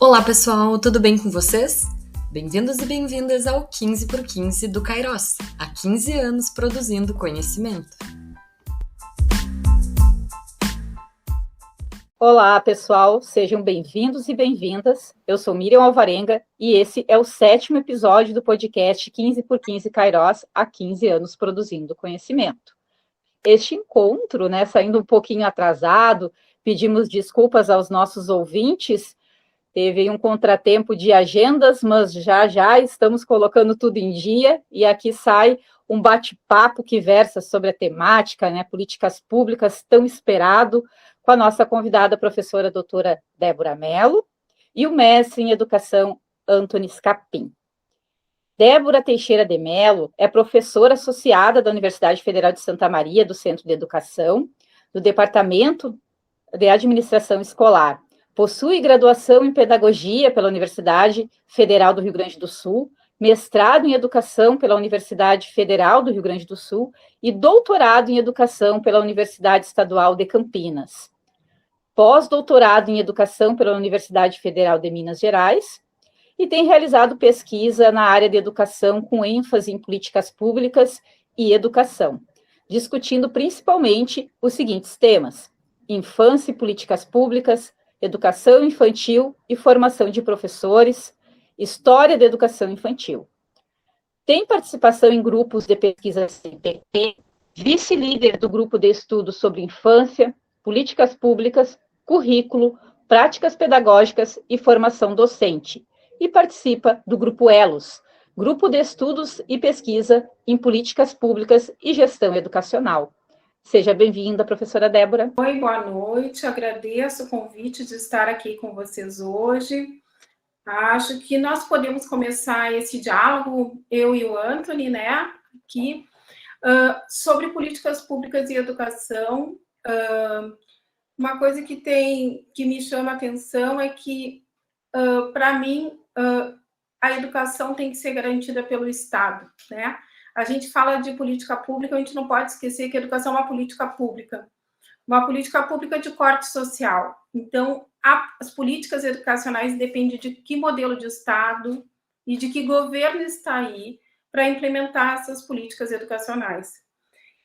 Olá pessoal, tudo bem com vocês? Bem-vindos e bem-vindas ao 15 por 15 do Kairos, há 15 anos produzindo conhecimento. Olá pessoal, sejam bem-vindos e bem-vindas. Eu sou Miriam Alvarenga e esse é o 7º episódio do podcast 15 por 15 Kairos, há 15 anos produzindo conhecimento. Este encontro, saindo um pouquinho atrasado, pedimos desculpas aos nossos ouvintes. Teve um contratempo de agendas, mas já estamos colocando tudo em dia e aqui sai um bate-papo que versa sobre a temática, políticas públicas, tão esperado, com a nossa convidada, a professora doutora Débora Mello, e o mestre em educação, Antony Scapin. Débora Teixeira de Mello é professora associada da Universidade Federal de Santa Maria, do Centro de Educação, do Departamento de Administração Escolar. Possui graduação em Pedagogia pela Universidade Federal do Rio Grande do Sul, mestrado em Educação pela Universidade Federal do Rio Grande do Sul e doutorado em Educação pela Universidade Estadual de Campinas. Pós-doutorado em Educação pela Universidade Federal de Minas Gerais e tem realizado pesquisa na área de educação com ênfase em políticas públicas e educação, discutindo principalmente os seguintes temas: infância e políticas públicas, educação infantil e formação de professores, história da educação infantil. Tem participação em grupos de pesquisa CPT, vice-líder do grupo de estudos sobre infância, políticas públicas, currículo, práticas pedagógicas e formação docente, e participa do grupo ELOS, Grupo de Estudos e Pesquisa em Políticas Públicas e Gestão Educacional. Seja bem-vinda, professora Débora. Oi, boa noite. Agradeço o convite de estar aqui com vocês hoje. Acho que nós podemos começar esse diálogo, eu e o Antony, aqui, sobre políticas públicas e educação. Uma coisa que me chama a atenção é que, para mim, a educação tem que ser garantida pelo Estado, A gente fala de política pública, a gente não pode esquecer que a educação é uma política pública de corte social. Então, as políticas educacionais dependem de que modelo de Estado e de que governo está aí para implementar essas políticas educacionais.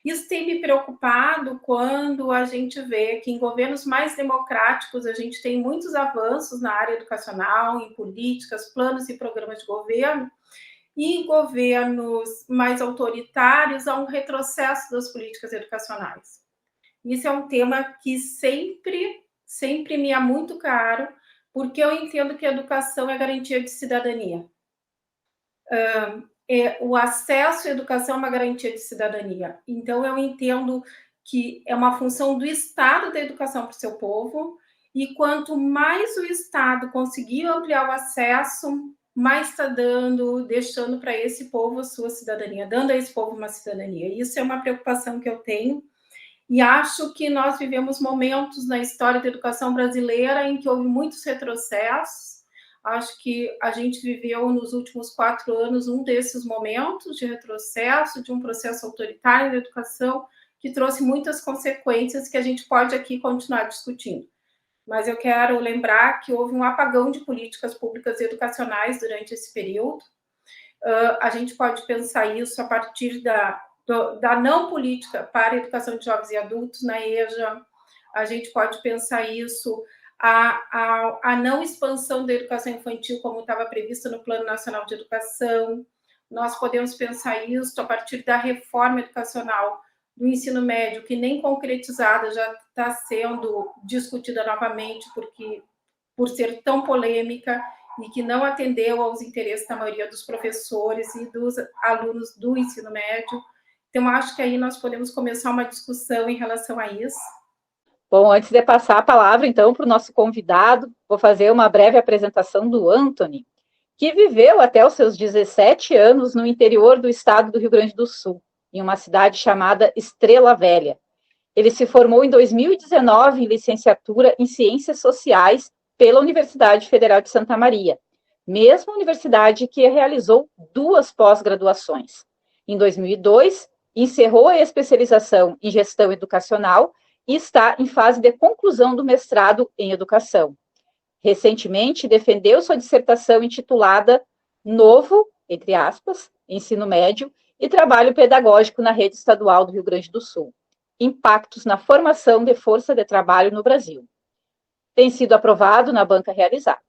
Isso tem me preocupado quando a gente vê que em governos mais democráticos a gente tem muitos avanços na área educacional, em políticas, planos e programas de governo, e em governos mais autoritários há um retrocesso das políticas educacionais. Isso é um tema que sempre me é muito caro, porque eu entendo que a educação é garantia de cidadania. O acesso à educação é uma garantia de cidadania. Então, eu entendo que é uma função do Estado da educação para o seu povo, e quanto mais o Estado conseguir ampliar o acesso, mais está deixando para esse povo a sua cidadania, dando a esse povo uma cidadania. Isso é uma preocupação que eu tenho, e acho que nós vivemos momentos na história da educação brasileira em que houve muitos retrocessos. Acho que a gente viveu nos últimos 4 anos um desses momentos de retrocesso, de um processo autoritário da educação, que trouxe muitas consequências que a gente pode aqui continuar discutindo. Mas eu quero lembrar que houve um apagão de políticas públicas e educacionais durante esse período. A gente pode pensar isso a partir da não política para a educação de jovens e adultos na EJA. A gente pode pensar isso a não expansão da educação infantil como estava previsto no Plano Nacional de Educação. Nós podemos pensar isso a partir da reforma educacional do ensino médio, que nem concretizada já está sendo discutida novamente, por ser tão polêmica e que não atendeu aos interesses da maioria dos professores e dos alunos do ensino médio. Então, acho que aí nós podemos começar uma discussão em relação a isso. Bom, antes de passar a palavra, então, para o nosso convidado, vou fazer uma breve apresentação do Antony, que viveu até os seus 17 anos no interior do estado do Rio Grande do Sul, em uma cidade chamada Estrela Velha. Ele se formou em 2019 em licenciatura em Ciências Sociais pela Universidade Federal de Santa Maria, mesma universidade que realizou 2 pós-graduações. Em 2002, encerrou a especialização em Gestão Educacional e está em fase de conclusão do mestrado em Educação. Recentemente, defendeu sua dissertação intitulada Novo, entre aspas, Ensino Médio e Trabalho Pedagógico na Rede Estadual do Rio Grande do Sul. Impactos na formação de força de trabalho no Brasil. Tem sido aprovado na banca realizada.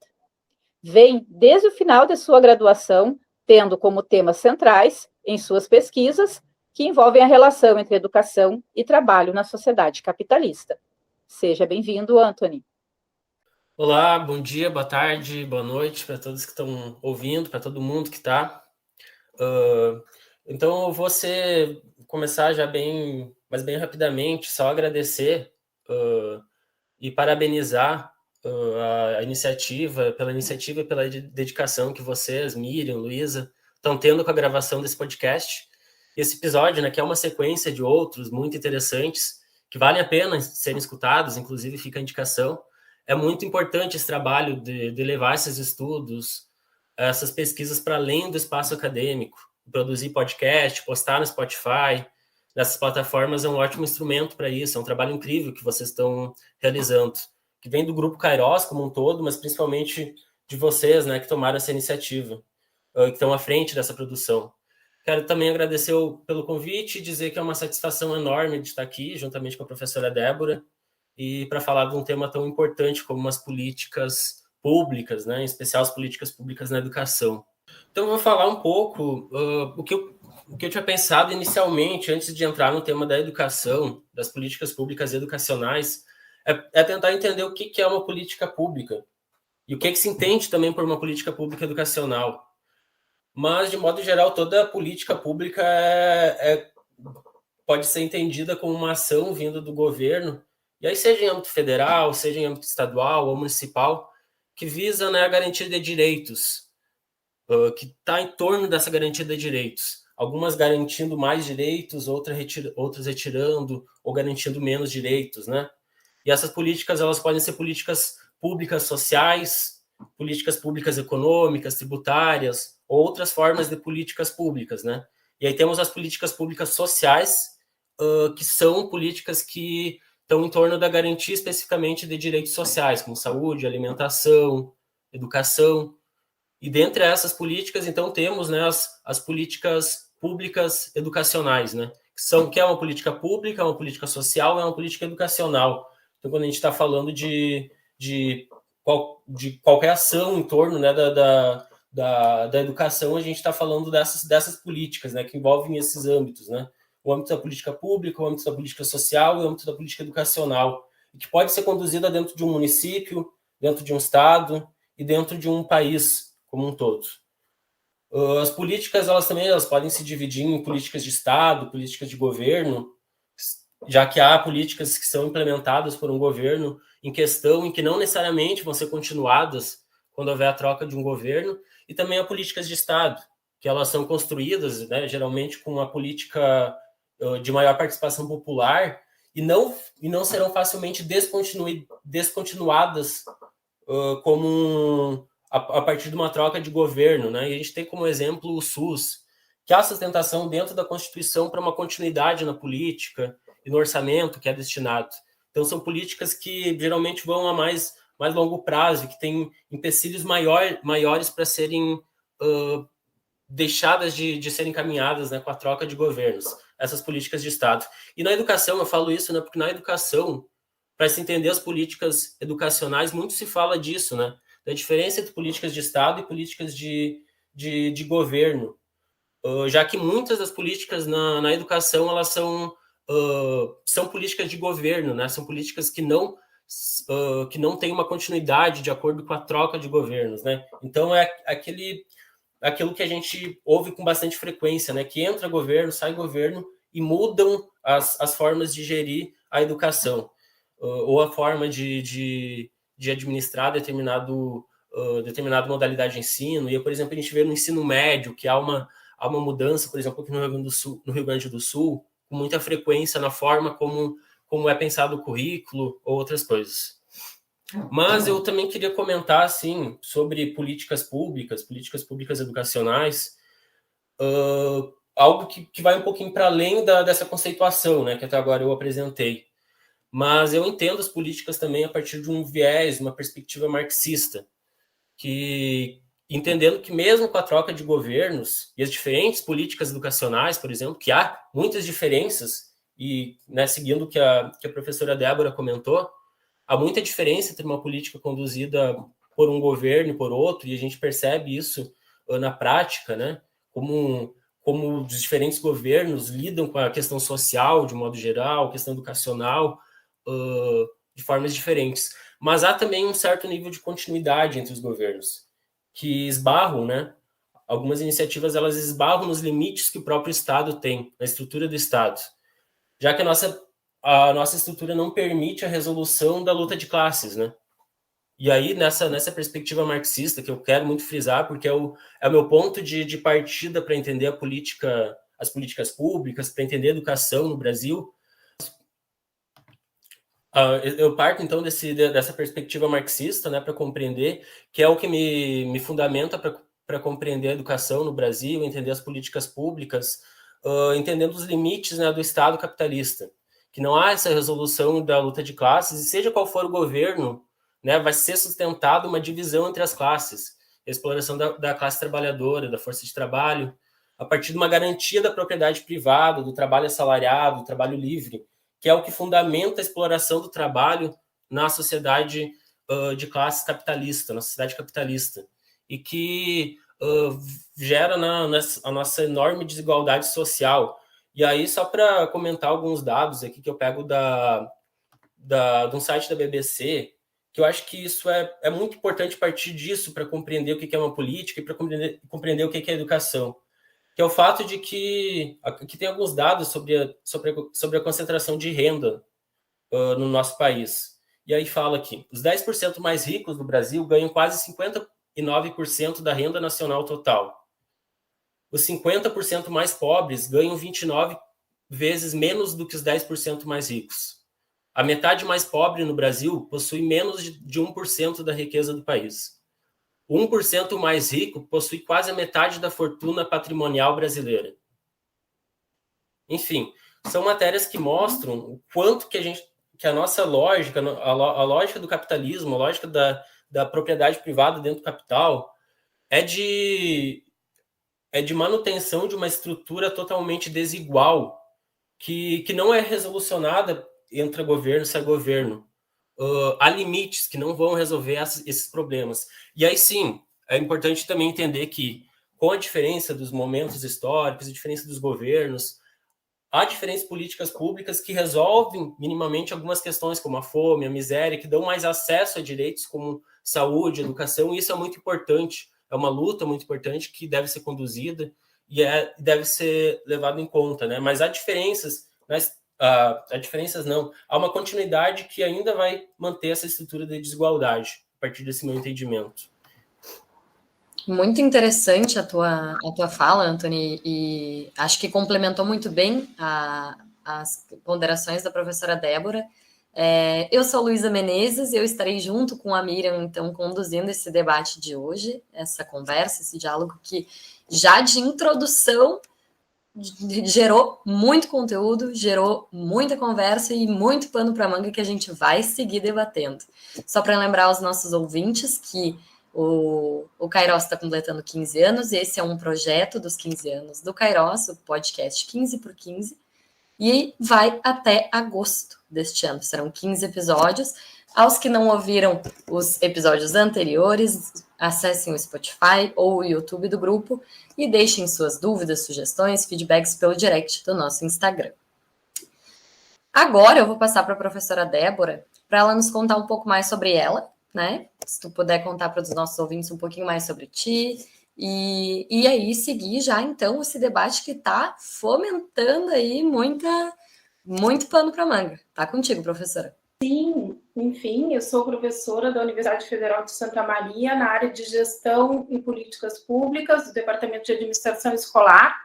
Vem, desde o final de sua graduação, tendo como temas centrais, em suas pesquisas, que envolvem a relação entre educação e trabalho na sociedade capitalista. Seja bem-vindo, Anthony. Olá, bom dia, boa tarde, boa noite para todos que estão ouvindo, para todo mundo que está. Então, eu vou começar já bem rapidamente, só agradecer e parabenizar a iniciativa, pela dedicação que vocês, Miriam, Luísa, estão tendo com a gravação desse podcast. Esse episódio, né, que é uma sequência de outros muito interessantes, que valem a pena serem escutados, inclusive fica a indicação. É muito importante esse trabalho de levar esses estudos, essas pesquisas para além do espaço acadêmico. Produzir podcast, postar no Spotify, nessas plataformas é um ótimo instrumento para isso. É um trabalho incrível que vocês estão realizando, que vem do Grupo Kairos como um todo, mas principalmente de vocês, né, que tomaram essa iniciativa, que estão à frente dessa produção. Quero também agradecer pelo convite e dizer que é uma satisfação enorme de estar aqui, juntamente com a professora Débora, e para falar de um tema tão importante como as políticas públicas, né, em especial as políticas públicas na educação. Então, eu vou falar um pouco o que eu tinha pensado inicialmente, antes de entrar no tema da educação, das políticas públicas educacionais, é tentar entender o que é uma política pública e o que se entende também por uma política pública educacional. Mas, de modo geral, toda política pública pode ser entendida como uma ação vinda do governo, e aí seja em âmbito federal, seja em âmbito estadual ou municipal, que visa, né, a garantia de direitos, que está em torno dessa garantia de direitos. Algumas garantindo mais direitos, outras retirando ou garantindo menos direitos, né? E essas políticas, elas podem ser políticas públicas sociais, políticas públicas econômicas, tributárias, ou outras formas de políticas públicas, né? E aí temos as políticas públicas sociais, que são políticas que estão em torno da garantia especificamente de direitos sociais, como saúde, alimentação, educação. E dentre essas políticas, então, temos, né, as políticas públicas educacionais, né? Que é uma política pública, uma política social, é uma política educacional. Então, quando a gente está falando de qualquer ação em torno, né, da educação, a gente está falando dessas políticas, né, que envolvem esses âmbitos, né? O âmbito da política pública, o âmbito da política social e o âmbito da política educacional, que pode ser conduzida dentro de um município, dentro de um estado e dentro de um país como um todo. As políticas, elas podem se dividir em políticas de estado, políticas de governo, já que há políticas que são implementadas por um governo em questão e que não necessariamente vão ser continuadas quando houver a troca de um governo, e também há políticas de estado, que elas são construídas, né, geralmente com uma política de maior participação popular e não serão facilmente descontinuadas a partir de uma troca de governo, né? E a gente tem como exemplo o SUS, que há sustentação dentro da Constituição para uma continuidade na política e no orçamento que é destinado. Então, são políticas que geralmente vão a mais longo prazo e que têm empecilhos maiores para serem deixadas de serem encaminhadas, né, com a troca de governos, essas políticas de Estado. E na educação, eu falo isso, né, porque na educação, para se entender as políticas educacionais, muito se fala disso, né, da diferença entre políticas de Estado e políticas de governo, já que muitas das políticas na educação, elas são políticas de governo, né, são políticas que não têm uma continuidade de acordo com a troca de governos, né. Então, é aquilo que a gente ouve com bastante frequência, né? Que entra governo, sai governo e mudam as formas de gerir a educação, ou a forma de administrar determinada modalidade de ensino. E, por exemplo, a gente vê no ensino médio que há uma mudança, por exemplo, aqui no Rio Grande do Sul, com muita frequência na forma como é pensado o currículo ou outras coisas. Mas eu também queria comentar, assim, sobre políticas públicas educacionais, algo que vai um pouquinho para além dessa conceituação, né, que até agora eu apresentei. mas eu entendo as políticas também a partir de um viés, uma perspectiva marxista, que entendendo que mesmo com a troca de governos e as diferentes políticas educacionais, por exemplo, que há muitas diferenças, e né, seguindo o que a professora Débora comentou, há muita diferença entre uma política conduzida por um governo e por outro, e a gente percebe isso na prática, né, como os diferentes governos lidam com a questão social, de modo geral, questão educacional, de formas diferentes. Mas há também um certo nível de continuidade entre os governos, que esbarram, né? Algumas iniciativas, elas esbarram nos limites que o próprio Estado tem, na estrutura do Estado, já que a nossa estrutura não permite a resolução da luta de classes, né? E aí, nessa perspectiva marxista, que eu quero muito frisar, porque é o meu ponto de partida para entender as políticas públicas, para entender a educação no Brasil, eu parto, então, dessa perspectiva marxista, né, para compreender, que é o que me fundamenta para compreender a educação no Brasil, entender as políticas públicas, entendendo os limites, né, do Estado capitalista, que não há essa resolução da luta de classes, e seja qual for o governo, né, vai ser sustentada uma divisão entre as classes, a exploração da classe trabalhadora, da força de trabalho, a partir de uma garantia da propriedade privada, do trabalho assalariado, do trabalho livre, que é o que fundamenta a exploração do trabalho na sociedade de classe capitalista, na sociedade capitalista, e que gera a nossa enorme desigualdade social. E aí, só para comentar alguns dados aqui que eu pego de um site da BBC, que eu acho que isso é muito importante partir disso para compreender o que é uma política e para compreender o que é educação, que é o fato de que aqui tem alguns dados sobre a concentração de renda no nosso país. E aí fala aqui, os 10% mais ricos do Brasil ganham quase 59% da renda nacional total. Os 50% mais pobres ganham 29 vezes menos do que os 10% mais ricos. A metade mais pobre no Brasil possui menos de 1% da riqueza do país. O 1% mais rico possui quase a metade da fortuna patrimonial brasileira. Enfim, são matérias que mostram o quanto que a nossa lógica, a lógica do capitalismo, a lógica da propriedade privada dentro do capital, é de manutenção de uma estrutura totalmente desigual, que não é resolucionada entre governo e sai governo. Há limites que não vão resolver esses problemas. E aí sim, é importante também entender que, com a diferença dos momentos históricos, a diferença dos governos, há diferentes políticas públicas que resolvem minimamente algumas questões, como a fome, a miséria, que dão mais acesso a direitos como saúde, educação, e isso é muito importante. É uma luta muito importante que deve ser conduzida e deve ser levado em conta, né? Mas há diferenças, há uma continuidade que ainda vai manter essa estrutura de desigualdade, a partir desse meu entendimento. Muito interessante a tua fala, Anthony, e acho que complementou muito bem as ponderações da professora Débora. Eu sou Luísa Menezes e eu estarei junto com a Miriam, então, conduzindo esse debate de hoje, essa conversa, esse diálogo que já de introdução gerou muito conteúdo, gerou muita conversa e muito pano para manga que a gente vai seguir debatendo. Só para lembrar aos nossos ouvintes que o Kairos está completando 15 anos, e esse é um projeto dos 15 anos do Kairos, o podcast 15 por 15, e vai até agosto deste ano. Serão 15 episódios. Aos que não ouviram os episódios anteriores, acessem o Spotify ou o YouTube do grupo e deixem suas dúvidas, sugestões, feedbacks pelo direct do nosso Instagram. Agora eu vou passar para a professora Débora para ela nos contar um pouco mais sobre ela, né? Se tu puder contar para os nossos ouvintes um pouquinho mais sobre ti e aí seguir já então esse debate que está fomentando aí muito pano para manga. Tá contigo, professora. Sim, enfim, eu sou professora da Universidade Federal de Santa Maria na área de Gestão e Políticas Públicas, do Departamento de Administração Escolar,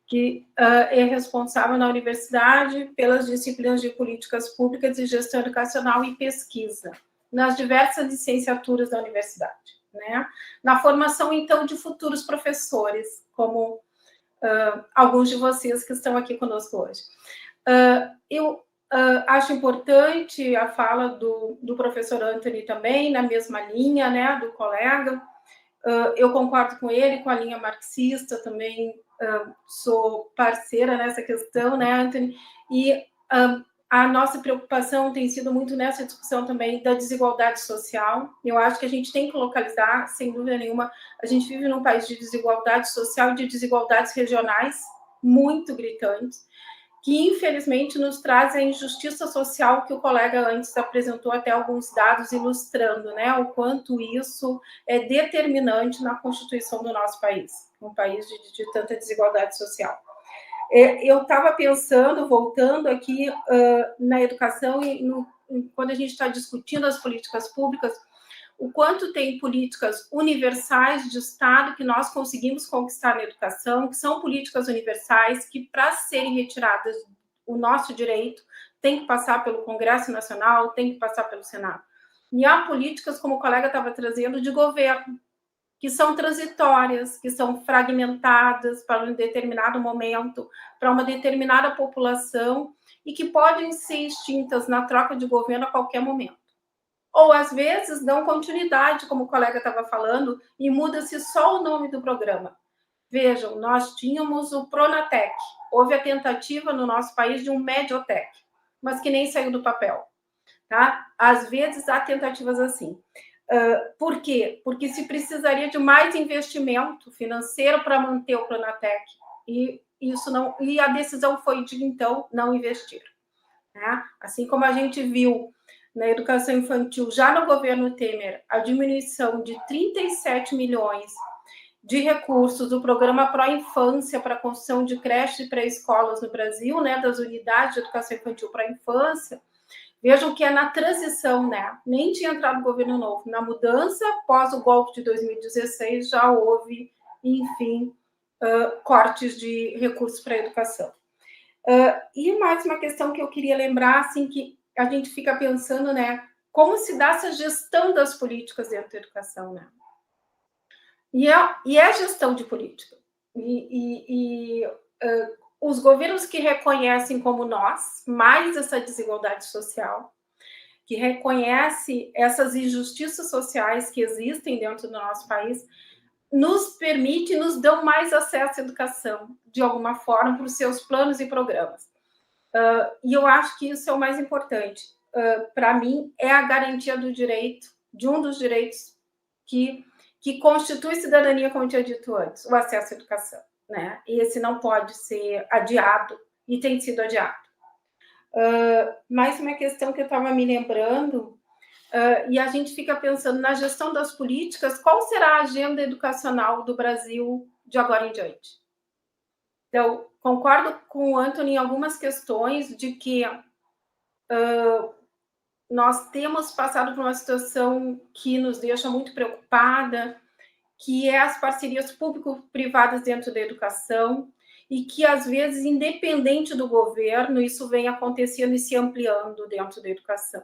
que é responsável na universidade pelas disciplinas de Políticas Públicas e Gestão Educacional e Pesquisa, nas diversas licenciaturas da universidade, né? Na formação, então, de futuros professores, como alguns de vocês que estão aqui conosco hoje. Eu acho importante a fala do professor Anthony também, na mesma linha, né, do colega. Eu concordo com ele, com a linha marxista também, sou parceira nessa questão, né, Anthony? E a nossa preocupação tem sido muito nessa discussão também da desigualdade social. Eu acho que a gente tem que localizar, sem dúvida nenhuma, a gente vive num país de desigualdade social e de desigualdades regionais muito gritantes, que infelizmente nos traz a injustiça social que o colega antes apresentou até alguns dados ilustrando, né, o quanto isso é determinante na constituição do nosso país, um país de tanta desigualdade social. Eu estava pensando, voltando aqui na educação e quando a gente está discutindo as políticas públicas, o quanto tem políticas universais de Estado que nós conseguimos conquistar na educação, que são políticas universais que, para serem retiradas o nosso direito, tem que passar pelo Congresso Nacional, tem que passar pelo Senado. E há políticas, como o colega estava trazendo, de governo, que são transitórias, que são fragmentadas para um determinado momento, para uma determinada população, e que podem ser extintas na troca de governo a qualquer momento. Ou, às vezes, dão continuidade, como o colega estava falando, e muda-se só o nome do programa. Vejam, nós tínhamos o Pronatec. Houve a tentativa no nosso país de um Mediotec, mas que nem saiu do papel. Tá? Às vezes, há tentativas assim. Por quê? Porque se precisaria de mais investimento financeiro para manter o Pronatec. E a decisão foi de, então, não investir. Tá? Assim como a gente viu na educação infantil, já no governo Temer, a diminuição de 37 milhões de recursos do programa Pró-Infância para a construção de creches e pré-escolas no Brasil, né, das unidades de educação infantil para a infância. Vejam que é na transição, né? Nem tinha entrado o governo novo. Na mudança, após o golpe de 2016, já houve, enfim, cortes de recursos para a educação. E mais uma questão que eu queria lembrar, assim, que a gente fica pensando, né? Como se dá essa gestão das políticas dentro da educação, né? E é gestão de política. Os governos que reconhecem como nós, mais essa desigualdade social, que reconhece essas injustiças sociais que existem dentro do nosso país, nos permite, nos dão mais acesso à educação, de alguma forma, para os seus planos e programas. E eu acho que isso é o mais importante. Para mim, é a garantia do direito, de um dos direitos que constitui cidadania, como eu tinha dito antes, o acesso à educação. Né? E esse não pode ser adiado, e tem sido adiado. Mais uma questão que eu estava me lembrando, e a gente fica pensando na gestão das políticas, qual será a agenda educacional do Brasil de agora em diante? Então, concordo com o Anthony em algumas questões de que nós temos passado por uma situação que nos deixa muito preocupada, que é as parcerias público-privadas dentro da educação, e que, às vezes, independente do governo, isso vem acontecendo e se ampliando dentro da educação.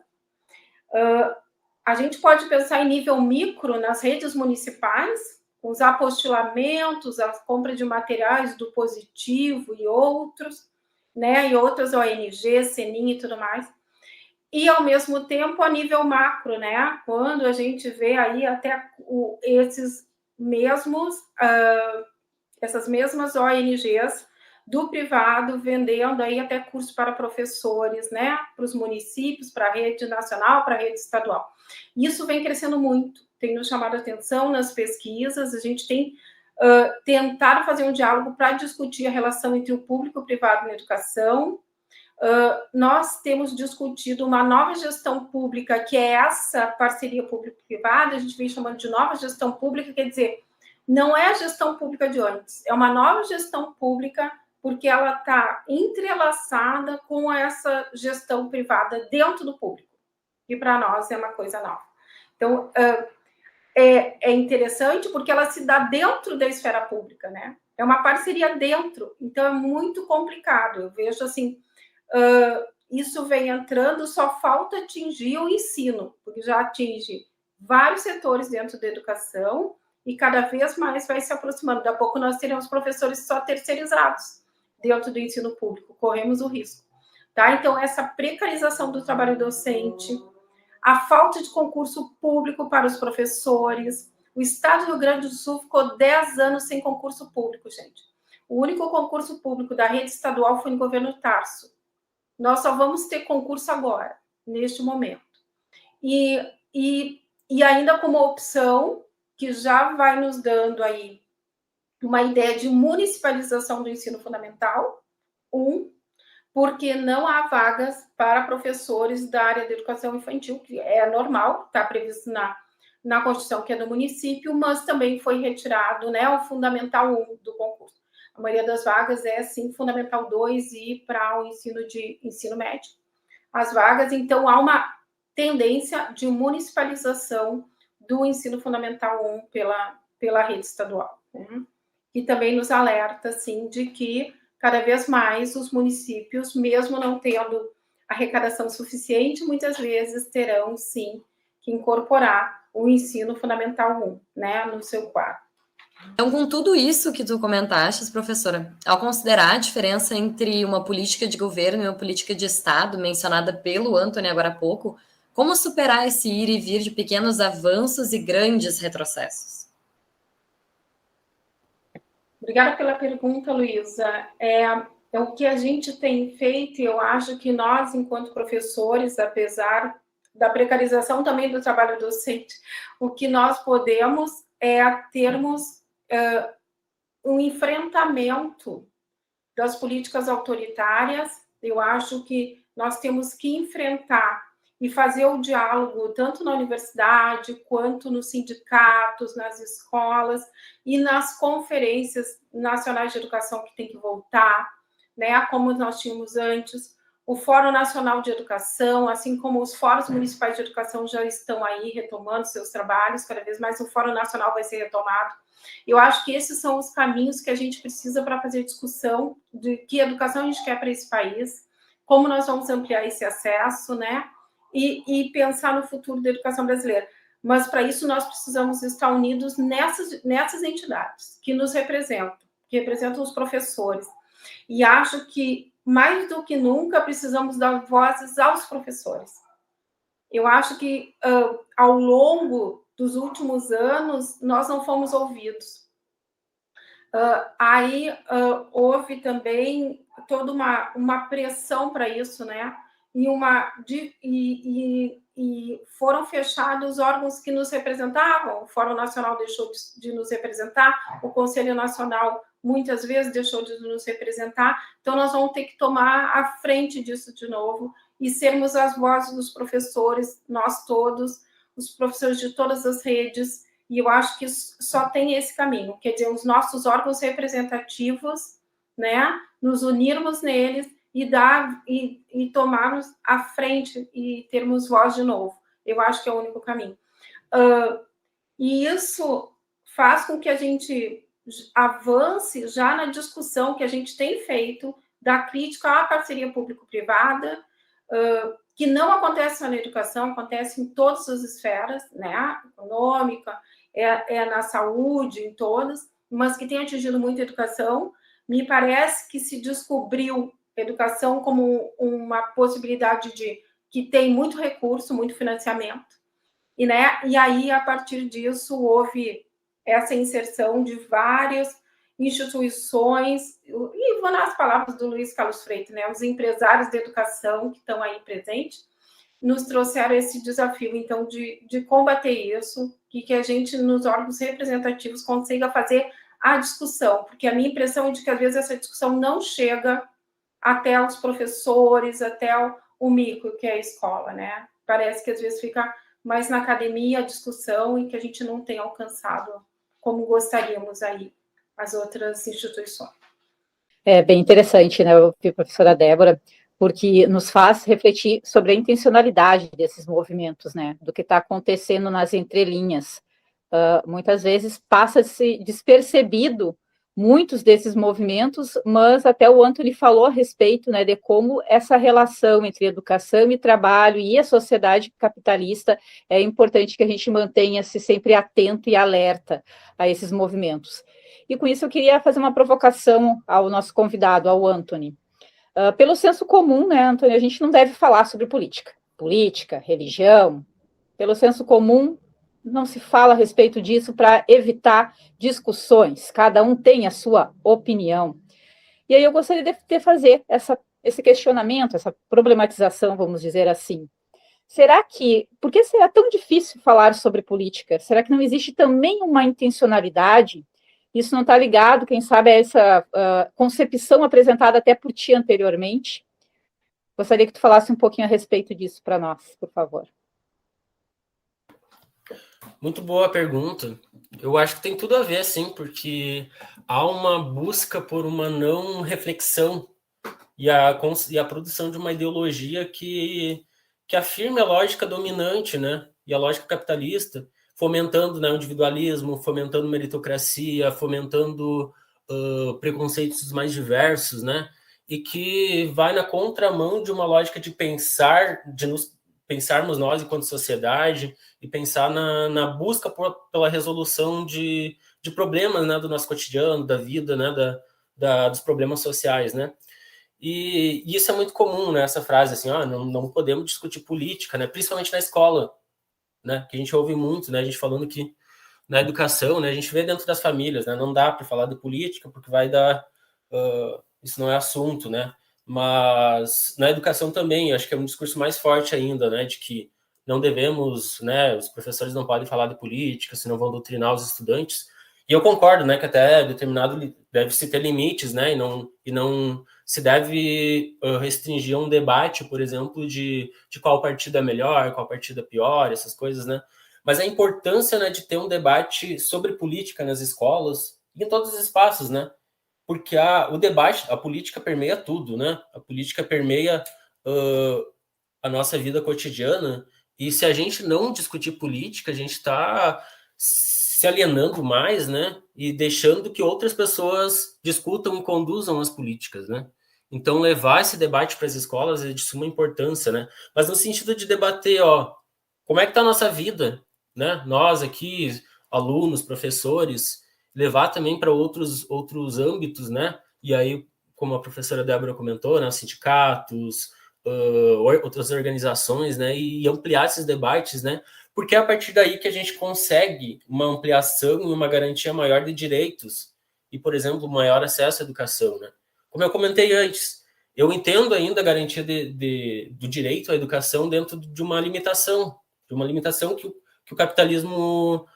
A gente pode pensar em nível micro, nas redes municipais, os apostilamentos, a compra de materiais do Positivo e outros, né, e outras ONGs, Senin e tudo mais, e, ao mesmo tempo, a nível macro, né, quando a gente vê aí até essas mesmas ONGs do privado vendendo aí até cursos para professores, né, para os municípios, para a rede nacional, para a rede estadual. Isso vem crescendo muito, tem nos chamado a atenção nas pesquisas, a gente tem tentado fazer um diálogo para discutir a relação entre o público e o privado na educação. Nós temos discutido uma nova gestão pública, que é essa parceria público-privada, a gente vem chamando de nova gestão pública, quer dizer, não é a gestão pública de antes, é uma nova gestão pública, porque ela está entrelaçada com essa gestão privada dentro do público, que para nós é uma coisa nova. Então, é interessante porque ela se dá dentro da esfera pública, né? É uma parceria dentro, então é muito complicado. Eu vejo assim, isso vem entrando, só falta atingir o ensino, porque já atinge vários setores dentro da educação e cada vez mais vai se aproximando. Daqui a pouco nós teremos professores só terceirizados dentro do ensino público, corremos o risco. tá? Então, essa precarização do trabalho docente, a falta de concurso público para os professores. O estado do Rio Grande do Sul ficou 10 anos sem concurso público, gente. O único concurso público da rede estadual foi no governo Tarso. Nós só vamos ter concurso agora, neste momento. E ainda como opção, que já vai nos dando aí uma ideia de municipalização do ensino fundamental, porque não há vagas para professores da área da educação infantil, que é normal, está previsto na Constituição, que é do município, mas também foi retirado, né, o Fundamental 1 do concurso. A maioria das vagas é, sim, Fundamental 2 e para o ensino médio. As vagas, então, há uma tendência de municipalização do ensino fundamental 1 pela rede estadual, né? E também nos alerta, assim, de que cada vez mais os municípios, mesmo não tendo arrecadação suficiente, muitas vezes terão, sim, que incorporar o ensino fundamental 1, né, no seu quadro. Então, com tudo isso que tu comentaste, professora, ao considerar a diferença entre uma política de governo e uma política de Estado, mencionada pelo Antony agora há pouco, como superar esse ir e vir de pequenos avanços e grandes retrocessos? Obrigada pela pergunta, Luísa. É o que a gente tem feito, e eu acho que nós, enquanto professores, apesar da precarização também do trabalho docente, o que nós podemos é termos um enfrentamento das políticas autoritárias. Eu acho que nós temos que enfrentar e fazer o diálogo tanto na universidade, quanto nos sindicatos, nas escolas e nas conferências nacionais de educação que tem que voltar, né, como nós tínhamos antes, o Fórum Nacional de Educação, assim como os fóruns municipais de educação já estão aí retomando seus trabalhos, cada vez mais o Fórum Nacional vai ser retomado. Eu acho que esses são os caminhos que a gente precisa para fazer discussão de que educação a gente quer para esse país, como nós vamos ampliar esse acesso, né? E pensar no futuro da educação brasileira. Mas, para isso, nós precisamos estar unidos nessas entidades que nos representam, que representam os professores. E acho que, mais do que nunca, precisamos dar vozes aos professores. Eu acho que, ao longo dos últimos anos, nós não fomos ouvidos. Houve também toda uma pressão para isso, né? E foram fechados os órgãos que nos representavam. O Fórum Nacional deixou de nos representar, o Conselho Nacional muitas vezes deixou de nos representar. Então, nós vamos ter que tomar a frente disso de novo e sermos as vozes dos professores, nós todos, os professores de todas as redes, e eu acho que só tem esse caminho, quer dizer, os nossos órgãos representativos, né, nos unirmos neles e tomarmos a frente e termos voz de novo. Eu acho que é o único caminho. E isso faz com que a gente avance já na discussão que a gente tem feito da crítica à parceria público-privada, que não acontece só na educação, acontece em todas as esferas, né? Econômica, na saúde, em todas, mas que tem atingido muito a educação. Me parece que se descobriu educação como uma possibilidade que tem muito recurso, muito financiamento, e aí, a partir disso, houve essa inserção de várias instituições, e vou nas palavras do Luiz Carlos Freitas, né, os empresários da educação que estão aí presentes, nos trouxeram esse desafio, então, de combater isso, e que a gente, nos órgãos representativos, consiga fazer a discussão, porque a minha impressão é de que, às vezes, essa discussão não chega até os professores, até o micro, que é a escola, né? Parece que às vezes fica mais na academia a discussão e que a gente não tem alcançado como gostaríamos aí as outras instituições. É bem interessante, né, professora Débora, porque nos faz refletir sobre a intencionalidade desses movimentos, né, do que está acontecendo nas entrelinhas. Muitas vezes passa-se despercebido muitos desses movimentos, mas até o Antony falou a respeito, né, de como essa relação entre educação e trabalho e a sociedade capitalista é importante que a gente mantenha-se sempre atento e alerta a esses movimentos. E com isso eu queria fazer uma provocação ao nosso convidado, ao Antony. Pelo senso comum, né, Antônio, a gente não deve falar sobre política. Política, religião, pelo senso comum, não se fala a respeito disso para evitar discussões. Cada um tem a sua opinião. E aí eu gostaria de fazer esse questionamento, essa problematização, vamos dizer assim. Por que será tão difícil falar sobre política? Será que não existe também uma intencionalidade? Isso não está ligado, quem sabe, a essa concepção apresentada até por ti anteriormente? Gostaria que tu falasse um pouquinho a respeito disso para nós, por favor. Muito boa a pergunta. Eu acho que tem tudo a ver, sim, porque há uma busca por uma não reflexão e a produção de uma ideologia que afirme a lógica dominante, né? E a lógica capitalista, fomentando, né, o individualismo, fomentando meritocracia, fomentando preconceitos mais diversos, né? E que vai na contramão de uma lógica de pensarmos nós enquanto sociedade e pensar na busca pela resolução de problemas, né, do nosso cotidiano, da vida, né, dos problemas sociais, né? E isso é muito comum, né, essa frase assim, não podemos discutir política, né, principalmente na escola, né, que a gente ouve muito, né, a gente falando que na educação, né, a gente vê dentro das famílias, né, não dá para falar de política porque vai dar, isso não é assunto, né, mas na educação também, acho que é um discurso mais forte ainda, né, de que não devemos, né, os professores não podem falar de política, senão vão doutrinar os estudantes. E eu concordo, né, que até determinado deve-se ter limites, né, e não se deve restringir um debate, por exemplo, de qual partido é melhor, qual partido é pior, essas coisas, né. Mas a importância, né, de ter um debate sobre política nas escolas e em todos os espaços, né, porque o debate, a política permeia tudo, né, a política permeia a nossa vida cotidiana, e se a gente não discutir política, a gente está se alienando mais, né? E deixando que outras pessoas discutam e conduzam as políticas, né? Então, levar esse debate para as escolas é de suma importância, né? Mas no sentido de debater, como é que está a nossa vida, né? Nós aqui, alunos, professores, levar também para outros âmbitos, né? E aí, como a professora Débora comentou, né? Sindicatos, outras organizações, né? E ampliar esses debates, né? Porque é a partir daí que a gente consegue uma ampliação e uma garantia maior de direitos e, por exemplo, maior acesso à educação, né? Como eu comentei antes, eu entendo ainda a garantia do direito à educação dentro de uma limitação que o capitalismo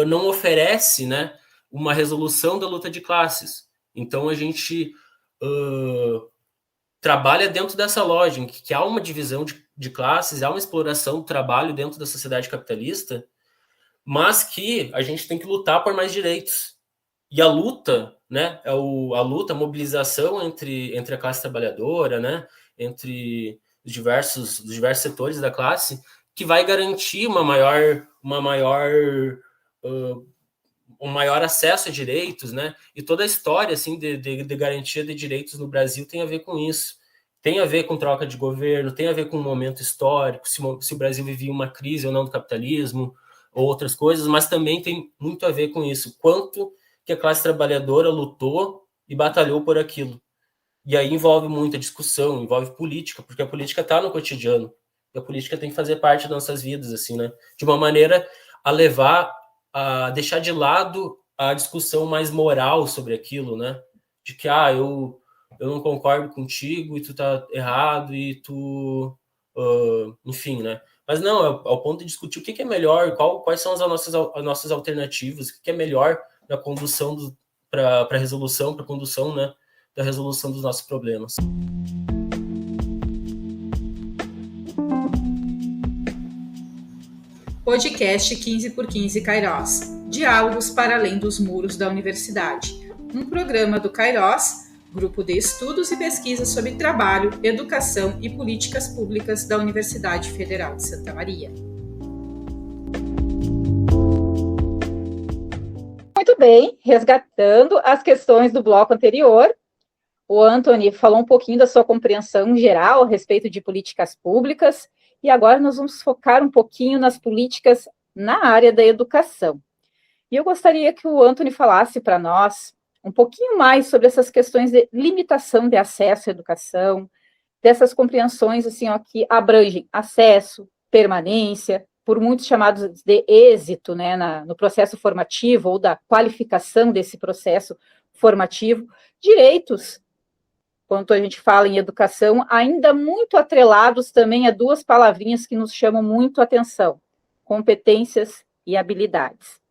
não oferece, né? Uma resolução da luta de classes. Então, a gente trabalha dentro dessa lógica, que há uma divisão de classes, há uma exploração do trabalho dentro da sociedade capitalista, mas que a gente tem que lutar por mais direitos. E a luta, né, a mobilização entre a classe trabalhadora, né, entre os diversos setores da classe, que vai garantir um maior acesso a direitos, né? E toda a história assim de garantia de direitos no Brasil tem a ver com isso. Tem a ver com troca de governo, tem a ver com um momento histórico, se o Brasil vivia uma crise ou não do capitalismo, ou outras coisas, mas também tem muito a ver com isso. Quanto que a classe trabalhadora lutou e batalhou por aquilo. E aí envolve muita discussão, envolve política, porque a política está no cotidiano. E a política tem que fazer parte das nossas vidas, assim, né? De uma maneira a deixar de lado a discussão mais moral sobre aquilo, né? De que, eu não concordo contigo e tu tá errado e tu... enfim, né? Mas não, ao ponto de discutir o que é melhor, quais são as nossas alternativas, o que é melhor na condução para a resolução, para a condução, né, da resolução dos nossos problemas. Podcast 15x15 Kairos. Diálogos para além dos muros da universidade. Um programa do Kairos, Grupo de Estudos e Pesquisas sobre Trabalho, Educação e Políticas Públicas da Universidade Federal de Santa Maria. Muito bem, resgatando as questões do bloco anterior, o Antony falou um pouquinho da sua compreensão geral a respeito de políticas públicas, e agora nós vamos focar um pouquinho nas políticas na área da educação. E eu gostaria que o Antony falasse para nós um pouquinho mais sobre essas questões de limitação de acesso à educação, dessas compreensões assim, ó, que abrangem acesso, permanência, por muitos chamados de êxito, né, no processo formativo ou da qualificação desse processo formativo, direitos, quando a gente fala em educação, ainda muito atrelados também a duas palavrinhas que nos chamam muito a atenção: competências e habilidades.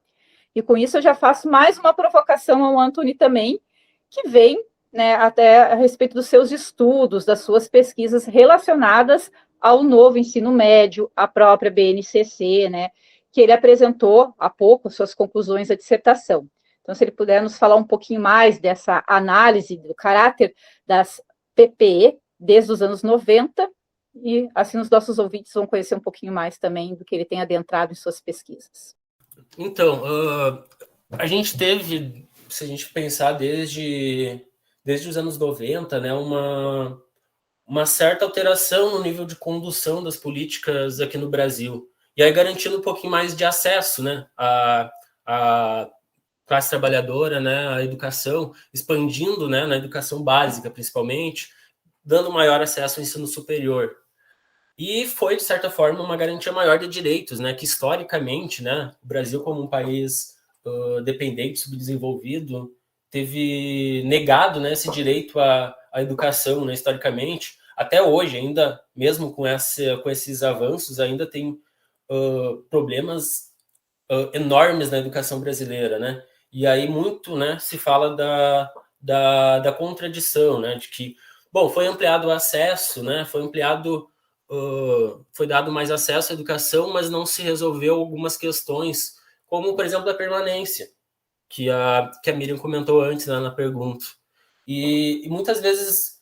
E com isso eu já faço mais uma provocação ao Anthony também, que vem, né, até a respeito dos seus estudos, das suas pesquisas relacionadas ao novo ensino médio, à própria BNCC, né, que ele apresentou há pouco suas conclusões da dissertação. Então, se ele puder nos falar um pouquinho mais dessa análise do caráter das PPE desde os anos 90, e assim os nossos ouvintes vão conhecer um pouquinho mais também do que ele tem adentrado em suas pesquisas. Então, a gente teve, se a gente pensar desde os anos 90, né, uma certa alteração no nível de condução das políticas aqui no Brasil. E aí garantindo um pouquinho mais de acesso, né, à classe trabalhadora, né, à educação, expandindo, né, na educação básica, principalmente, dando maior acesso ao ensino superior. E foi, de certa forma, uma garantia maior de direitos, né, que historicamente, né, o Brasil como um país dependente, subdesenvolvido, teve negado, né, esse direito à educação, né, historicamente. Até hoje, ainda, mesmo com esses avanços, ainda tem problemas enormes na educação brasileira, né? E aí muito, né, se fala da contradição, né, de que, bom, foi ampliado o acesso, né, foi dado mais acesso à educação, mas não se resolveu algumas questões, como, por exemplo, a permanência, que a Miriam comentou antes, né, na pergunta. E muitas vezes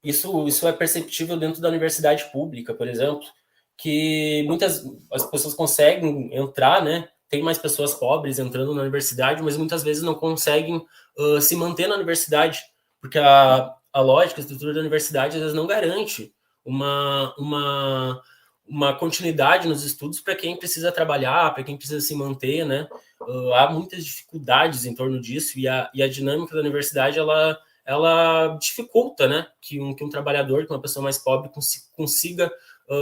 isso é perceptível dentro da universidade pública, por exemplo, que as pessoas conseguem entrar, né? Tem mais pessoas pobres entrando na universidade, mas muitas vezes não conseguem se manter na universidade, porque a lógica, a estrutura da universidade, às vezes não garante uma continuidade nos estudos para quem precisa trabalhar, para quem precisa se manter, né? Há muitas dificuldades em torno disso, e a dinâmica da universidade, ela dificulta, né, que um trabalhador, que uma pessoa mais pobre consiga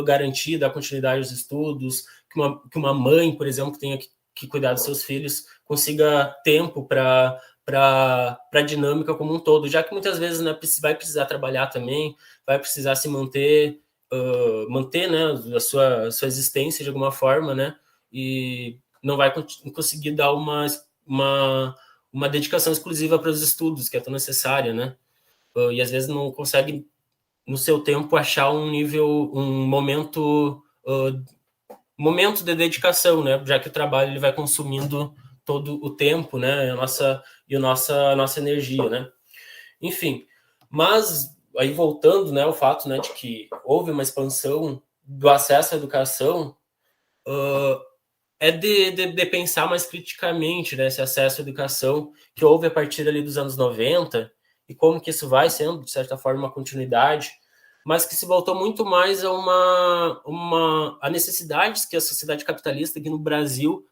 garantir, dar continuidade aos estudos, que uma mãe, por exemplo, que tenha que cuidar dos seus filhos, consiga tempo para a dinâmica como um todo, já que muitas vezes, né, vai precisar trabalhar também, vai precisar se manter, né, a sua existência de alguma forma, né, e não vai conseguir dar uma dedicação exclusiva para os estudos, que é tão necessária, né? E às vezes não consegue, no seu tempo, achar um momento de dedicação, né? Já que o trabalho ele vai consumindo todo o tempo, né? A nossa energia, né? Enfim, mas aí voltando, né, ao fato, né, de que houve uma expansão do acesso à educação, é de pensar mais criticamente, né, esse acesso à educação que houve a partir ali dos anos 90 e como que isso vai sendo, de certa forma, uma continuidade, mas que se voltou muito mais a necessidades que a sociedade capitalista aqui no Brasil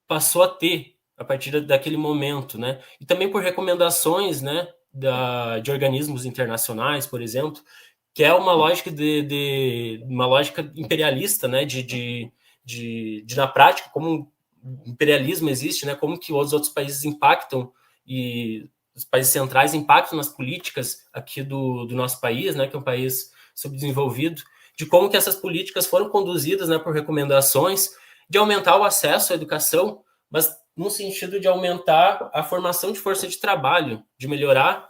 passou a ter a partir daquele momento, né? E também por recomendações, né, de organismos internacionais, por exemplo, que é uma lógica uma lógica imperialista, né, de na prática, como o imperialismo existe, né, como que os outros países impactam, e os países centrais impactam nas políticas aqui do nosso país, né, que é um país subdesenvolvido, de como que essas políticas foram conduzidas, né, por recomendações de aumentar o acesso à educação, mas no sentido de aumentar a formação de força de trabalho, de melhorar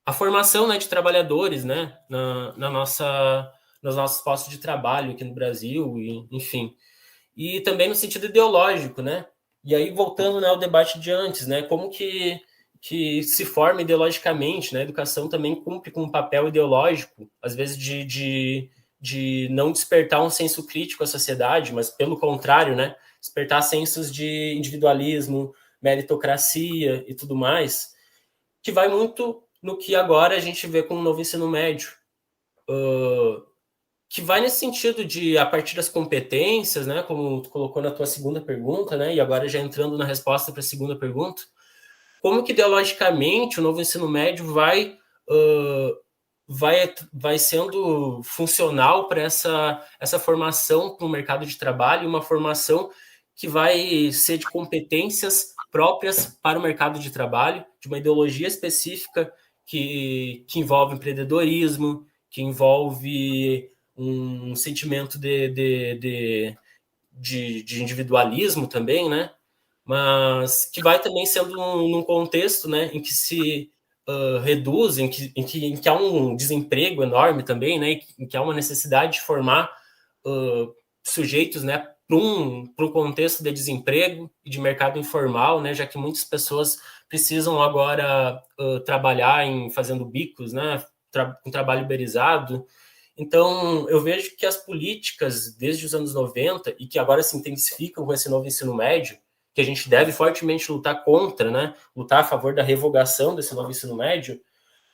a formação, né, de trabalhadores, né, nos nossos postos de trabalho aqui no Brasil, e, enfim. E também no sentido ideológico, né? E aí, voltando, né, ao debate de antes, né, como que se forma ideologicamente, né? A educação também cumpre com um papel ideológico, às vezes de não despertar um senso crítico à sociedade, mas pelo contrário, né, despertar sensos de individualismo, meritocracia e tudo mais, que vai muito no que agora a gente vê com o novo ensino médio, que vai nesse sentido de, a partir das competências, né, como tu colocou na tua segunda pergunta, né, e agora já entrando na resposta para a segunda pergunta, como que ideologicamente o novo ensino médio vai sendo funcional para essa formação para o mercado de trabalho, uma formação que vai ser de competências próprias para o mercado de trabalho, de uma ideologia específica que envolve empreendedorismo, que envolve um sentimento de individualismo também, né? Mas que vai também sendo num contexto, né, em que se reduz, em que há um desemprego enorme também, né, em que há uma necessidade de formar sujeitos, né, para um contexto de desemprego e de mercado informal, né, já que muitas pessoas precisam agora trabalhar fazendo bicos, né, com trabalho uberizado. Então, eu vejo que as políticas desde os anos 90 e que agora se intensificam com esse novo ensino médio, que a gente deve fortemente lutar contra, né, lutar a favor da revogação desse novo ensino médio,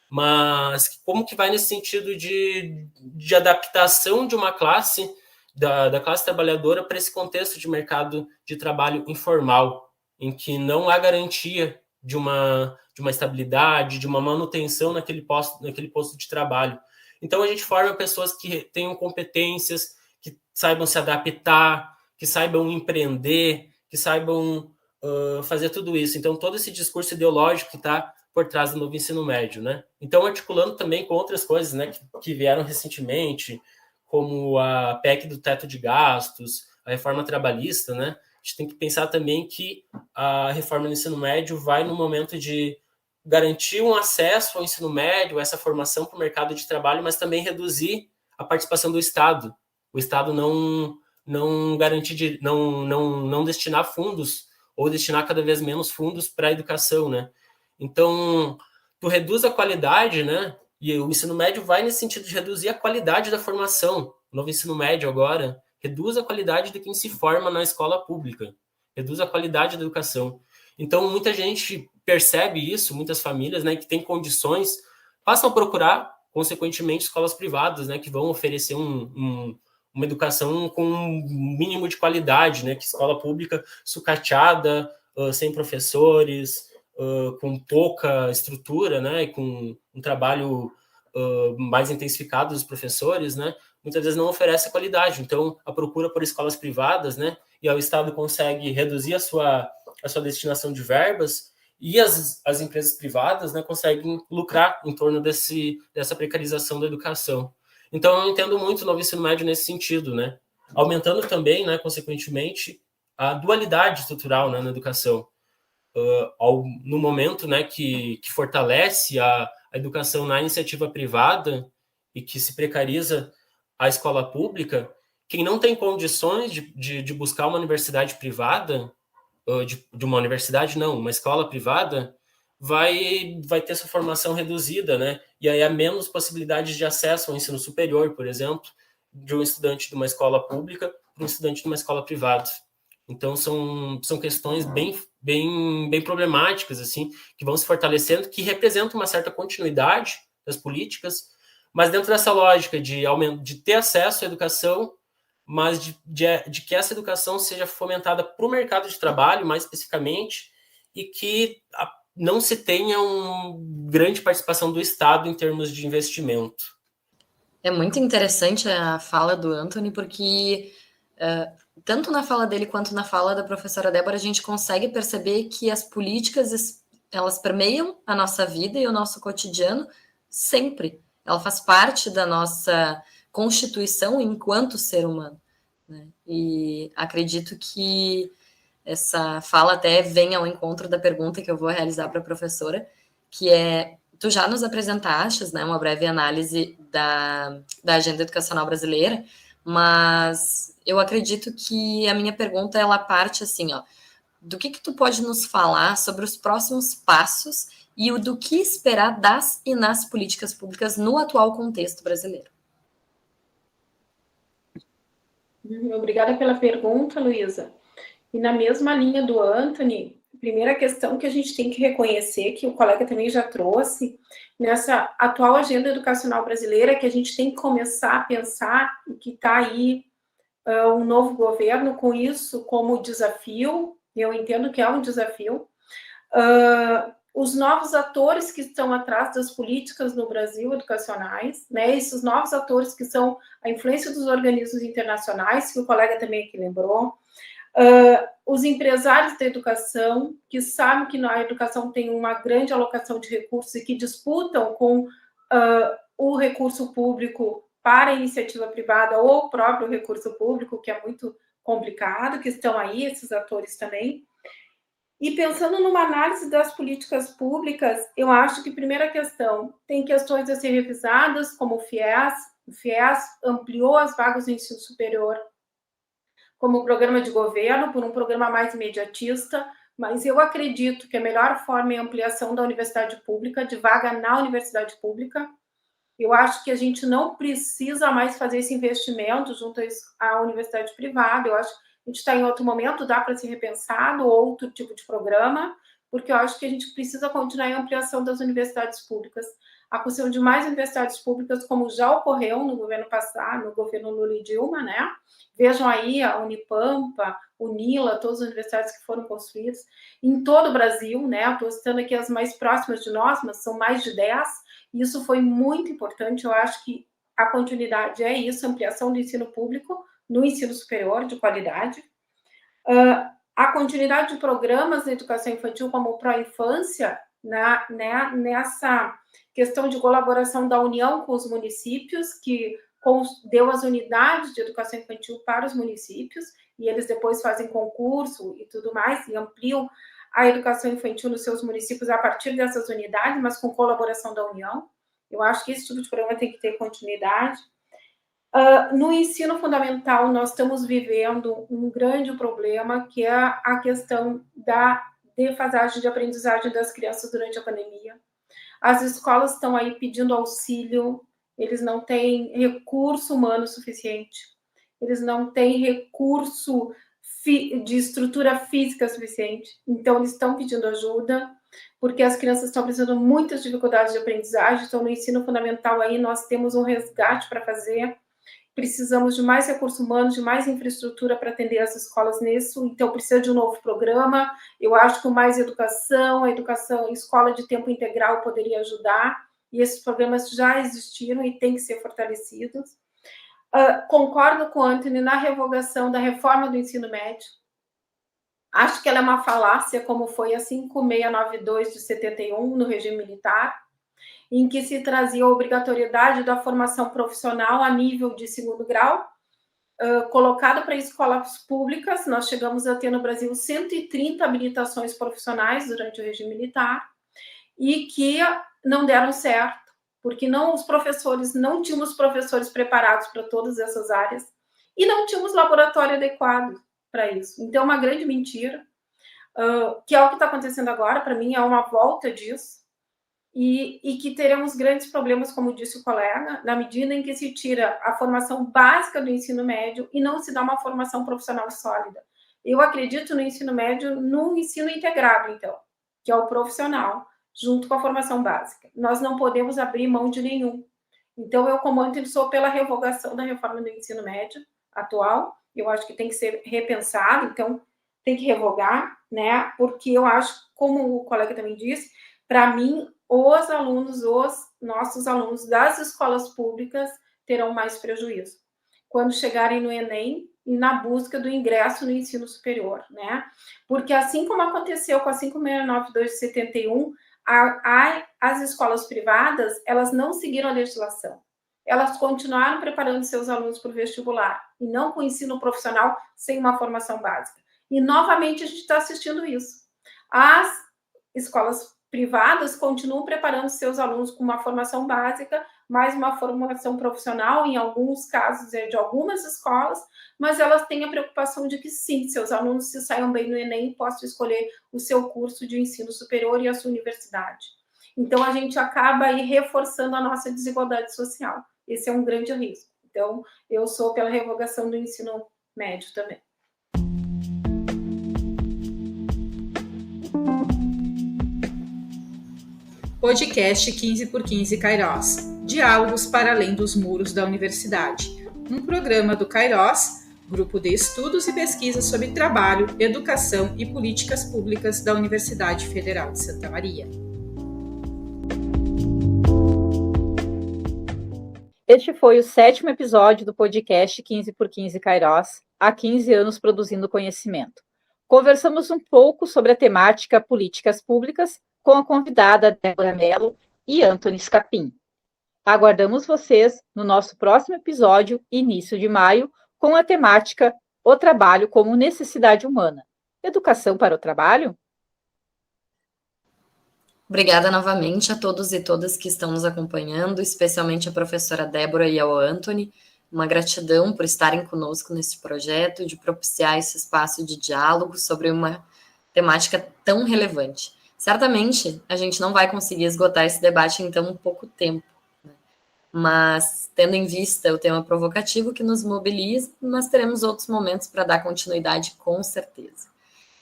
mas como que vai nesse sentido de adaptação de uma classe, da classe trabalhadora para esse contexto de mercado de trabalho informal, em que não há garantia de uma estabilidade, de uma manutenção naquele posto de trabalho. Então, a gente forma pessoas que tenham competências, que saibam se adaptar, que saibam empreender, que saibam fazer tudo isso. Então, todo esse discurso ideológico que está por trás do novo ensino médio, né? Então, articulando também com outras coisas, né, que vieram recentemente, como a PEC do teto de gastos, a reforma trabalhista, né? A gente tem que pensar também que a reforma do ensino médio vai no momento de garantir um acesso ao ensino médio, essa formação para o mercado de trabalho, mas também reduzir a participação do Estado. O Estado não garantir, não destinar fundos ou destinar cada vez menos fundos para a educação, né? Então, tu reduz a qualidade, né? E o ensino médio vai nesse sentido de reduzir a qualidade da formação. O novo ensino médio agora reduz a qualidade de quem se forma na escola pública, reduz a qualidade da educação. Então, muita gente percebe isso, muitas famílias, né, que têm condições, passam a procurar, consequentemente, escolas privadas, né, que vão oferecer uma educação com um mínimo de qualidade, né, que escola pública sucateada, sem professores, com pouca estrutura, né, e com um trabalho mais intensificado dos professores, né, muitas vezes não oferece qualidade. Então, a procura por escolas privadas, né, e o Estado consegue reduzir a sua destinação de verbas, e as empresas privadas, né, conseguem lucrar em torno dessa precarização da educação. Então, eu entendo muito o novo ensino médio nesse sentido, né, aumentando também, né, consequentemente, a dualidade estrutural, né, na educação. No momento, né, que fortalece a educação na iniciativa privada e que se precariza a escola pública, quem não tem condições de buscar uma universidade privada, de uma universidade, não, uma escola privada, vai ter sua formação reduzida, né? E aí há menos possibilidades de acesso ao ensino superior, por exemplo, de um estudante de uma escola pública para um estudante de uma escola privada. Então, são questões bem problemáticas, assim, que vão se fortalecendo, que representam uma certa continuidade das políticas, mas dentro dessa lógica de ter acesso à educação, mas de que essa educação seja fomentada para o mercado de trabalho, mais especificamente, e que não se tenha uma grande participação do Estado em termos de investimento. É muito interessante a fala do Anthony, porque tanto na fala dele quanto na fala da professora Débora, a gente consegue perceber que as políticas, elas permeiam a nossa vida e o nosso cotidiano sempre. Ela faz parte da nossa constituição enquanto ser humano, né? E acredito que essa fala até vem ao encontro da pergunta que eu vou realizar para a professora, que é, tu já nos apresentaste, né, uma breve análise da agenda educacional brasileira, mas eu acredito que a minha pergunta, ela parte assim, ó, do que tu pode nos falar sobre os próximos passos e o do que esperar das e nas políticas públicas no atual contexto brasileiro? Obrigada pela pergunta, Luísa. E na mesma linha do Anthony, primeira questão que a gente tem que reconhecer, que o colega também já trouxe, nessa atual agenda educacional brasileira, que a gente tem que começar a pensar, e que está aí um novo governo com isso como desafio, eu entendo que é um desafio, os novos atores que estão atrás das políticas no Brasil educacionais, né, esses novos atores que são a influência dos organismos internacionais, que o colega também aqui lembrou, os empresários da educação, que sabem que a educação tem uma grande alocação de recursos e que disputam com o recurso público para a iniciativa privada ou o próprio recurso público, que é muito complicado, que estão aí, esses atores também. E pensando numa análise das políticas públicas, eu acho que, primeira questão, tem questões a ser revisadas, como o FIES. O FIES ampliou as vagas do ensino superior como programa de governo, por um programa mais imediatista, mas eu acredito que a melhor forma é a ampliação da universidade pública, de vaga na universidade pública. Eu acho que a gente não precisa mais fazer esse investimento junto à universidade privada. Eu acho que a gente está em outro momento, dá para ser repensado outro tipo de programa, porque eu acho que a gente precisa continuar a ampliação das universidades públicas. A construção de mais universidades públicas, como já ocorreu no governo passado, no governo Lula e Dilma, né? Vejam aí a Unipampa, Unila, todas as universidades que foram construídas em todo o Brasil, né? Estou citando aqui as mais próximas de nós, mas são mais de 10. Isso foi muito importante. Eu acho que a continuidade é isso, ampliação do ensino público no ensino superior de qualidade. A continuidade de programas de educação infantil como o Pró-Infância, nessa questão de colaboração da União com os municípios, que deu as unidades de educação infantil para os municípios, e eles depois fazem concurso e tudo mais, e ampliam a educação infantil nos seus municípios a partir dessas unidades, mas com colaboração da União. Eu acho que esse tipo de programa tem que ter continuidade. No ensino fundamental, nós estamos vivendo um grande problema, que é a questão da defasagem de aprendizagem das crianças durante a pandemia. As escolas estão aí pedindo auxílio, eles não têm recurso humano suficiente, eles não têm recurso de estrutura física suficiente, então eles estão pedindo ajuda, porque as crianças estão apresentando muitas dificuldades de aprendizagem. Então no ensino fundamental aí nós temos um resgate para fazer, precisamos de mais recursos humanos, de mais infraestrutura para atender as escolas nisso, então precisa de um novo programa. Eu acho que mais educação, escola de tempo integral poderia ajudar, e esses programas já existiram e têm que ser fortalecidos. Concordo com o Antony na revogação da reforma do ensino médio. Acho que ela é uma falácia, como foi a 5692 de 71, no regime militar, em que se trazia a obrigatoriedade da formação profissional a nível de segundo grau, colocado para escolas públicas. Nós chegamos a ter no Brasil 130 habilitações profissionais durante o regime militar, e que não deram certo, porque não tínhamos professores preparados para todas essas áreas, e não tínhamos laboratório adequado para isso. Então, é uma grande mentira, que é o que está acontecendo agora. Para mim, é uma volta disso, e que teremos grandes problemas, como disse o colega, na medida em que se tira a formação básica do ensino médio e não se dá uma formação profissional sólida. Eu acredito no ensino médio, no ensino integrado, então, que é o profissional, junto com a formação básica. Nós não podemos abrir mão de nenhum. Então, eu, como Antony, sou pela revogação da reforma do ensino médio atual. Eu acho que tem que ser repensado, então tem que revogar, né? Porque eu acho, como o colega também disse, para mim, os nossos alunos das escolas públicas terão mais prejuízo quando chegarem no Enem e na busca do ingresso no ensino superior, né? Porque assim como aconteceu com a 5692 de 71, as escolas privadas, elas não seguiram a legislação. Elas continuaram preparando seus alunos para o vestibular, e não com o ensino profissional sem uma formação básica. E, novamente, a gente está assistindo isso. As escolas privadas continuam preparando seus alunos com uma formação básica, mais uma formação profissional, em alguns casos de algumas escolas, mas elas têm a preocupação de que, sim, seus alunos se saiam bem no Enem e possam escolher o seu curso de ensino superior e a sua universidade. Então, a gente acaba aí reforçando a nossa desigualdade social. Esse é um grande risco. Então, eu sou pela revogação do ensino médio também. Podcast 15x15 Kairos, Diálogos para além dos muros da universidade. Um programa do Kairos, Grupo de Estudos e Pesquisas sobre Trabalho, Educação e Políticas Públicas da Universidade Federal de Santa Maria. Este foi o 7º episódio do podcast 15x15 Kairos, há 15 anos produzindo conhecimento. Conversamos um pouco sobre a temática Políticas Públicas com a convidada Débora Mello e Antony Scapin. Aguardamos vocês no nosso próximo episódio, início de maio, com a temática O Trabalho como Necessidade Humana. Educação para o trabalho? Obrigada novamente a todos e todas que estão nos acompanhando, especialmente a professora Débora e ao Antony. Uma gratidão por estarem conosco nesse projeto, de propiciar esse espaço de diálogo sobre uma temática tão relevante. Certamente, a gente não vai conseguir esgotar esse debate em tão pouco tempo, né? Mas, tendo em vista o tema provocativo que nos mobiliza, nós teremos outros momentos para dar continuidade, com certeza.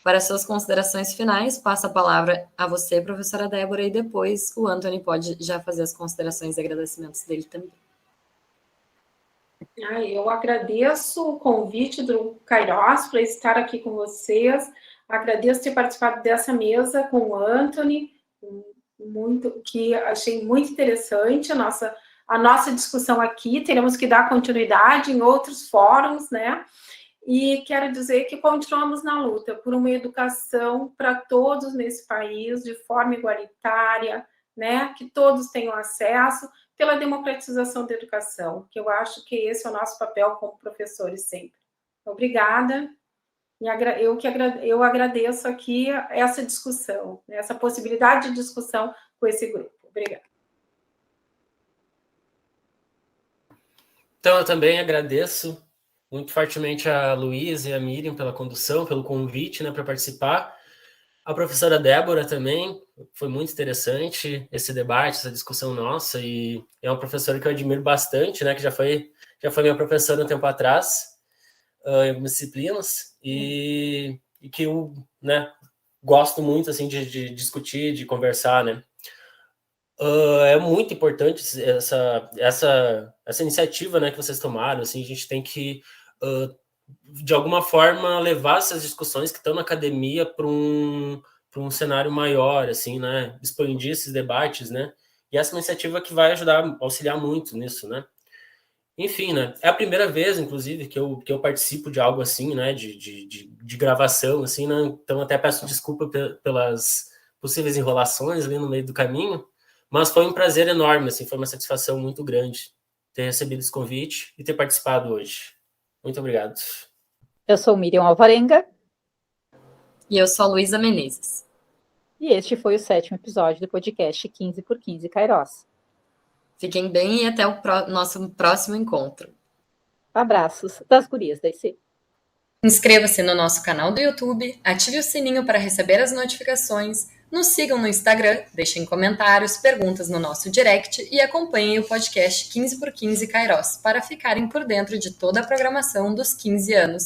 Para suas considerações finais, passo a palavra a você, professora Débora, e depois o Antony pode já fazer as considerações e agradecimentos dele também. Eu agradeço o convite do Kairos para estar aqui com vocês. Agradeço ter participado dessa mesa com o Antony, que achei muito interessante a nossa discussão aqui. Teremos que dar continuidade em outros fóruns, né? E quero dizer que continuamos na luta por uma educação para todos nesse país, de forma igualitária, né? Que todos tenham acesso, pela democratização da educação, que eu acho que esse é o nosso papel como professores sempre. Obrigada. Eu agradeço aqui essa discussão, essa possibilidade de discussão com esse grupo. Obrigada. Então, eu também agradeço muito fortemente a Luísa e a Miriam pela condução, pelo convite, né, para participar. A professora Débora também, foi muito interessante esse debate, essa discussão nossa, e é uma professora que eu admiro bastante, né, que já foi minha professora um tempo atrás, em algumas disciplinas, e que eu, né, gosto muito, assim, de discutir, de conversar, né. É muito importante essa iniciativa, né, que vocês tomaram, assim, a gente tem que, de alguma forma, levar essas discussões que estão na academia para um cenário maior, assim, né, expandir esses debates, né, e essa iniciativa que vai auxiliar muito nisso, né. Enfim, né, é a primeira vez, inclusive, que eu participo de algo assim, né, de gravação, assim, né, então até peço desculpa pelas possíveis enrolações ali no meio do caminho, mas foi um prazer enorme, assim, foi uma satisfação muito grande ter recebido esse convite e ter participado hoje. Muito obrigado. Eu sou Miriam Alvarenga. E eu sou a Luísa Menezes. E este foi o 7º episódio do podcast 15x15 Kairos. Fiquem bem e até o nosso próximo encontro. Abraços das gurias da IC. Inscreva-se no nosso canal do YouTube, ative o sininho para receber as notificações, nos sigam no Instagram, deixem comentários, perguntas no nosso direct e acompanhem o podcast 15x15 Kairos para ficarem por dentro de toda a programação dos 15 anos